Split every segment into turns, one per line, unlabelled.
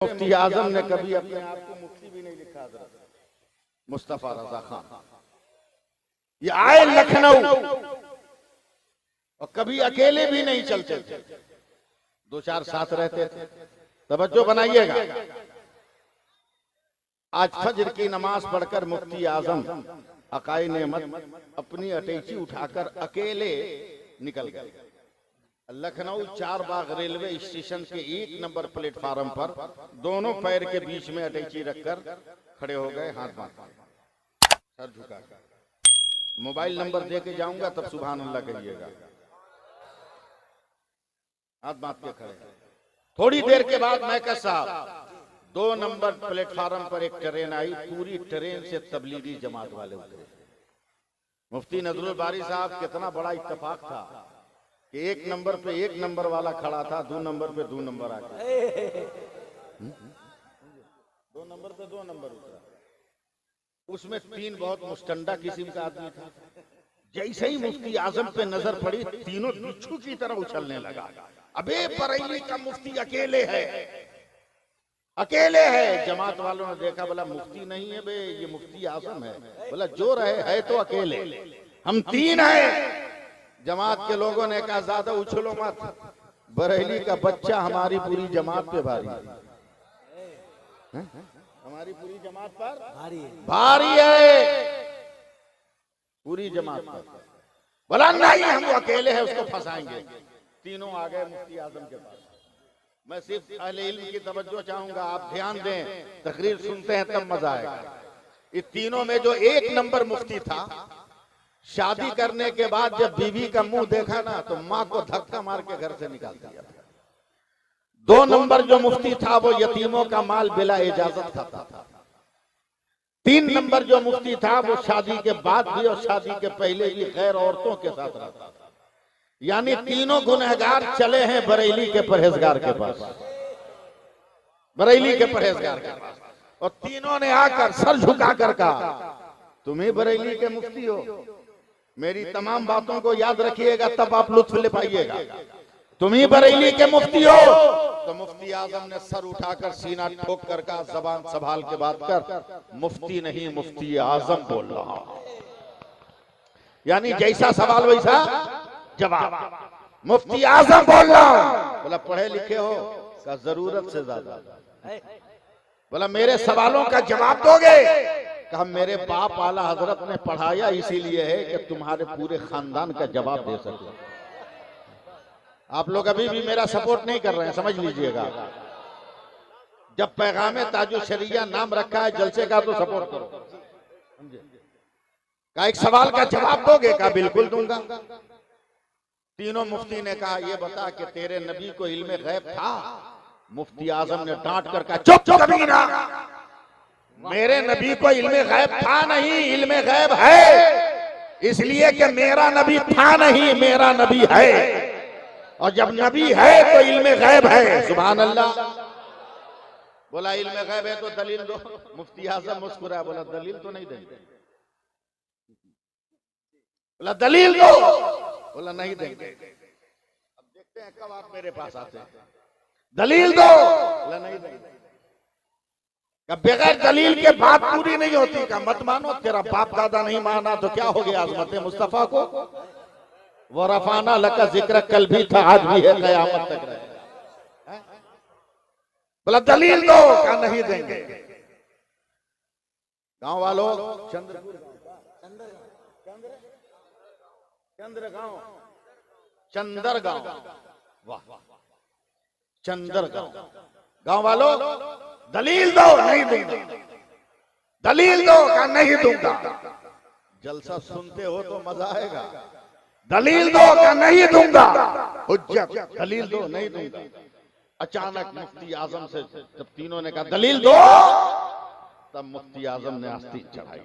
मुफ्ती आजम ने कभी अपने आप को मुफ्ती भी नहीं लिखा हज़रत मुस्तफा रजा खान। ये आए लखनऊ और कभी अकेले भी नहीं चलते थे, दो चार साथ रहते थे। तवज्जो बनाइएगा, आज फजर की नमाज पढ़कर मुफ्ती आजम अकाई नेमत अपनी अटैची उठाकर अकेले निकल गए। लखनऊ चारबाग रेलवे स्टेशन के 1 नंबर प्लेटफार्म पर दोनों पैर के बीच में अटैची रखकर खड़े हो गए, हाथ बांध सर झुकाकर। मोबाइल नंबर दे के जाऊंगा तब सुभान अल्लाह कहिएगा। हाथ बांध के खड़े। थोड़ी देर के बाद मैं कहा साहब 2 नंबर प्लेटफार्म पर एक ट्रेन आई, पूरी ट्रेन से तबलीगी जमात वाले उतरे। मुफ्ती नजरुल बारी साहब, कितना बड़ा इत्तेफाक था कि 1 नंबर पे 1 नंबर वाला खड़ा था, 2 नंबर पे 2 नंबर आ गया, 2 नंबर पे 2 नंबर उतरा। उसमें 3 बहुत मुस्टंडा किस्म का आदमी था। जैसे ही मुफ्ती आजम पे नजर पड़ी, तीनों बिच्छू की तरह उछलने लगा। अबे बरेली का मुफ्ती अकेले है, अकेले है। जमात वालों ने देखा, बोला मुफ्ती नहीं है बे, ये मुफ्ती आजम है। बोला जो रहे है तो अकेले, हम 3 हैं। जमात के लोगों ने कहा ज्यादा उछलो मत, बरेली का बच्चा हमारी पूरी जमात पे भारी है, हमारी पूरी जमात पर भारी है, पूरी जमात पर। बोला नहीं, हम वो अकेले हैं, उसको फंसाएंगे। तीनों आ गए मुफ्ती आजम के पास। मैं सिर्फ अहले इल्म की तवज्जो चाहूंगा, आप ध्यान दें, तकरीर सुनते हैं तब मजा आएगा। इस तीनों में जो 1 नंबर मुफ्ती था, शादी करने के बाद जब बीवी का मुंह देखा ना, तो मां को धक्का मार के घर से निकाल दिया। 2 नंबर जो मुफ्ती था वो यतीमों का माल बिला इजाजत खाता था। 3 नंबर जो मुफ्ती था वो शादी के बाद भी और शादी के पहले भी गैर औरतों के साथ रहता था। यानी तीनों गुनहगार चले हैं बरेली के परहेजगार के पास, बरेली के परहेजगार के पास। और तीनों ने आकर सर झुकाकर कहा, तुम्ही बरेली के मुफ्ती हो। मेरी तमाम बातों को याद रखिएगा, तब आप लुत्फ ले पाइएगा। तुम्ही बरेली के मुफ्ती हो। तो मुफ्ती आजम ने सर उठाकर सीना ठोक कर कहा, जबान संभाल के बात कर, मुफ्ती नहीं मुफ्ती आजम बोल रहा हूं। यानी जैसा सवाल वैसा जवाब, मुफ्ती आजम बोल रहा हूं। बोला पढ़े लिखे हो? का जरूरत से ज्यादा। बोला मेरे सवालों का जवाब दोगे? कहा मेरे बाप आला हजरत ने पढ़ाया इसीलिए है कि तुम्हारे पूरे खानदान का जवाब दे सके। आप लोग अभी भी मेरा सपोर्ट नहीं कर रहे हैं, समझ लीजिएगा। जब पैगामे ताजु शरिया नाम रखा है जलसे का, तो सपोर्ट करो। का एक सवाल का जवाब दोगे? का बिल्कुल दूंगा। तीनों मुफ्ती ने कहा, ये बता कि तेरे नबी को इल्मे गैब था? मुफ्ती आजम ने डांट कर कहा, चुप कमीना, मेरे नबी को इल्मे गैब था नहीं, इल्मे गैब है। इसलिए कि मेरा नबी था नहीं, मेरा नबी है। और जब नबी है तो इल्मे गैब है। सुभान अल्लाह। बोला इल्मे गैब है तो दलील दो। मुफ्ती आजम मुस्कुराया, बोला दलील तो नहीं देंगे। बोला दलील दो। बोला नहीं देंगे। अब देखते हैं कब आप मेरे पास आते हैं। दलील दो। बोला नहीं देंगे। बगैर दलील के बात पूरी नहीं होती। का मत मानो, तेरा बाप दादा नहीं माना तो क्या हो गया अज़मत मुस्तफा को? वो रफाना लका जिक्र कल भी था, आज भी है, कयामत तक रहे। बोला दलील दो। क्या नहीं देंगे। गांव वालों, चंदरगांव, वाह, चंदरगांव। गांव वालों दलील दो। नहीं दूंगा। दलील दो। क्या नहीं दूंगा। जलसा सुनते हो तो मजा आएगा। दलील दो। क्या नहीं दूंगा। हुज्जत, दलील दो। नहीं दूंगा। अचानक मुफ्ती आजम से जब तीनों ने कहा दलील दो, तब मुफ्ती आजम ने आस्तीन चढ़ाई।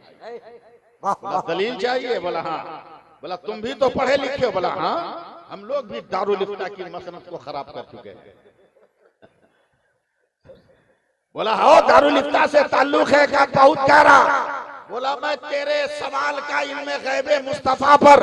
बोला दलील चाहिए? बोला हाँ। बोला तुम भी तो पढ़े लिखे हो? बोला हाँ, हम लोग भी दारुल इफ्ता की मसनद को खराब कर चुके हैं। बोला हाँ, दारुल इफ्ता से ताल्लुक है? क्या बहुत गहरा। बोला मैं तेरे सवाल का इल्मे गैबे मुस्तफा पर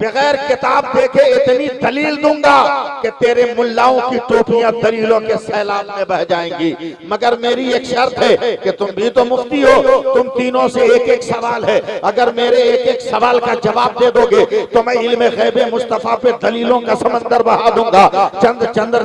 बगैर किताब देखे इतनी दलील दूंगा कि तेरे मुल्लाओं की टोपियां दलीलों के सैलाब में बह जाएंगी, मगर मेरी एक शर्त है कि तुम भी तो मुफ्ती हो, तुम तीनों से एक एक सवाल है, अगर मेरे एक एक सवाल का जवाब दे दोगे तो मैं इल्मे गैबे मुस्तफा पे दलीलों का समंदर बहा दूंगा।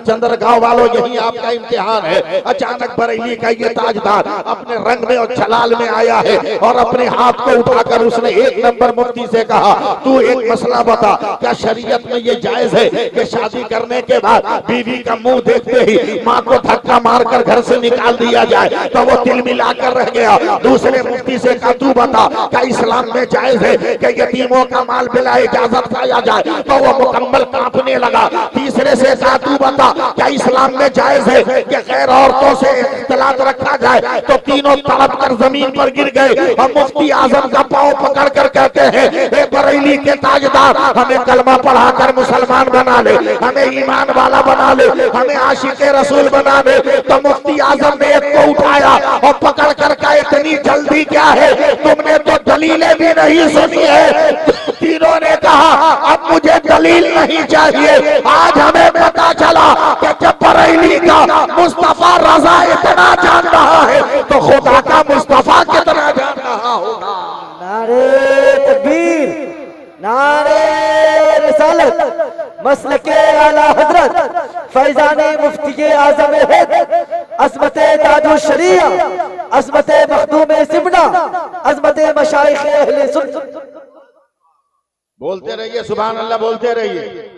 चंद्र गांव वालों, यही आपका इम्तिहान है। अचानक बरेली का ये ताजदार अपने रंग में और जलाल में आया है और अपने हाथ को उठाकर उसने एक नंबर मुफ्ती से कहा, तू एक मसला बता, क्या शरीयत में ये जायज है कि शादी करने के बाद बीवी का मुंह देखते ही माँ को धक्का मारकर घर से निकाल दिया जाए? तो वो तिल मिलाकर रह गया। दूसरे मुफ्ती से कहा, तू बता, क्या इस्लाम में जायज है कि यतीमों का माल बिला इजाजत खाया जाए? तो वो मुकम्मल कांपने लगा। तीसरे से कहा, तू बता, क्या इस्लाम में जायज है कि गैर औरतों से इख्तिलात रखा जाए? तो तीनों तड़प कर जमीन पर गिर गए और मुफ्ती आजम का पांव पकड़ कर कहते हैं, ए बरेली के ताजदार, हमें कलमा पढ़ाकर मुसलमान बना ले, हमें ईमान वाला बना ले, हमें आशिक़े रसूल बना ले। तो मुफ्ती आजम ने एक को उठाया और पकड़ कर कहा, इतनी जल्दी क्या है, तुमने तो दलीलें भी नहीं सुनी है। तीनों ने कहा, अब मुझे दलील नहीं चाहिए, आज हमें पता चला कि जब बरेली का मुस्तफा रजा इतना जान रहा है तो खुदा का मुस्तफा कितना जान रहा होगा।
नारे तकबीर, नारे रिसालत, मसलके आला हजरत फैजाने मुफ्ती आजम हिंद, अज़मते ताजुल शरीया, अज़मते मखदूम सिमना, अज़मते मशाइख अहले सुन्नत।
बोलते रहिए सुभान अल्लाह, बोलते रहिए।